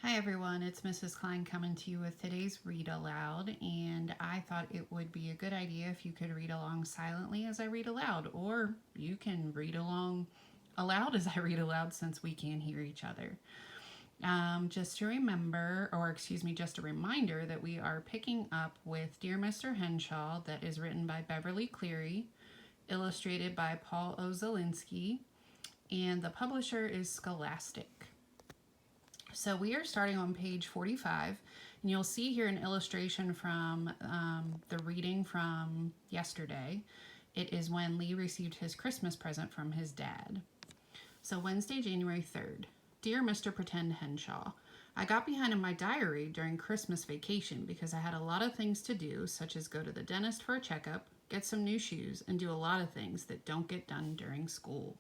Hi everyone, it's Mrs. Klein coming to you with today's read aloud, and I thought it would be a good idea if you could read along silently as I read aloud, or you can read along aloud as I read aloud since we can't hear each other. Just to remember, or excuse me, just a reminder that we are picking up with Dear Mr. Henshaw, that is written by Beverly Cleary, illustrated by Paul O. Zielinski, and the publisher is Scholastic. So we are starting on page 45, and you'll see here an illustration from the reading from yesterday. It is when Lee received his Christmas present from his dad. So Wednesday, January 3rd. Dear Mr. Pretend Henshaw, I got behind in my diary during Christmas vacation because I had a lot of things to do, such as go to the dentist for a checkup, get some new shoes, and do a lot of things that don't get done during school.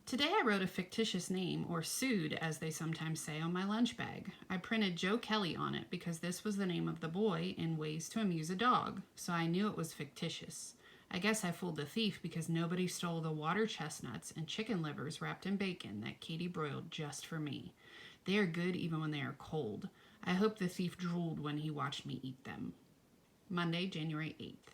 Today I wrote a fictitious name, or sued as they sometimes say, on my lunch bag. I printed Joe Kelly on it because this was the name of the boy in Ways to Amuse a Dog, so I knew it was fictitious. I guess I fooled the thief because nobody stole the water chestnuts and chicken livers wrapped in bacon that Katie broiled just for me. They are good even when they are cold. I hope the thief drooled when he watched me eat them. Monday, January 8th.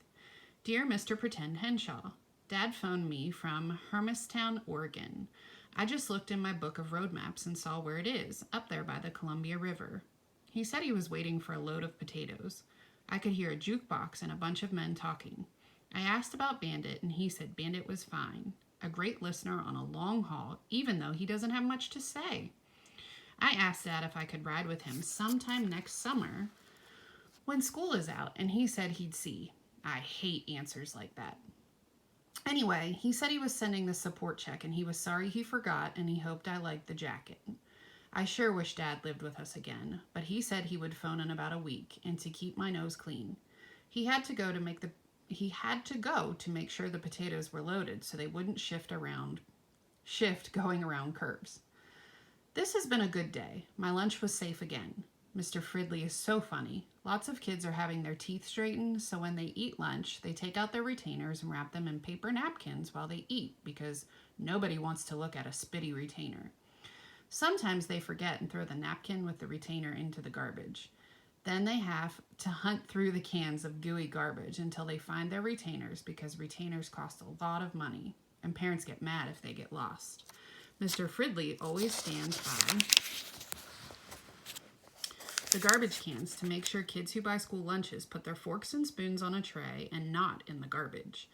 Dear Mr. Pretend Henshaw, Dad phoned me from Hermistown, Oregon. I just looked in my book of road maps and saw where it is, up there by the Columbia River. He said he was waiting for a load of potatoes. I could hear a jukebox and a bunch of men talking. I asked about Bandit, and he said Bandit was fine. A great listener on a long haul, even though he doesn't have much to say. I asked Dad if I could ride with him sometime next summer when school is out, and he said he'd see. I hate answers like that. Anyway, he said he was sending the support check and he was sorry he forgot and he hoped I liked the jacket. I sure wish Dad lived with us again, but he said he would phone in about a week and to keep my nose clean. He had to go to make sure the potatoes were loaded so they wouldn't shift going around curves. This has been a good day. My lunch was safe again. Mr. Fridley is so funny. Lots of kids are having their teeth straightened, so when they eat lunch, they take out their retainers and wrap them in paper napkins while they eat because nobody wants to look at a spitty retainer. Sometimes they forget and throw the napkin with the retainer into the garbage. Then they have to hunt through the cans of gooey garbage until they find their retainers because retainers cost a lot of money, and parents get mad if they get lost. Mr. Fridley always stands by the garbage cans to make sure kids who buy school lunches put their forks and spoons on a tray and not in the garbage.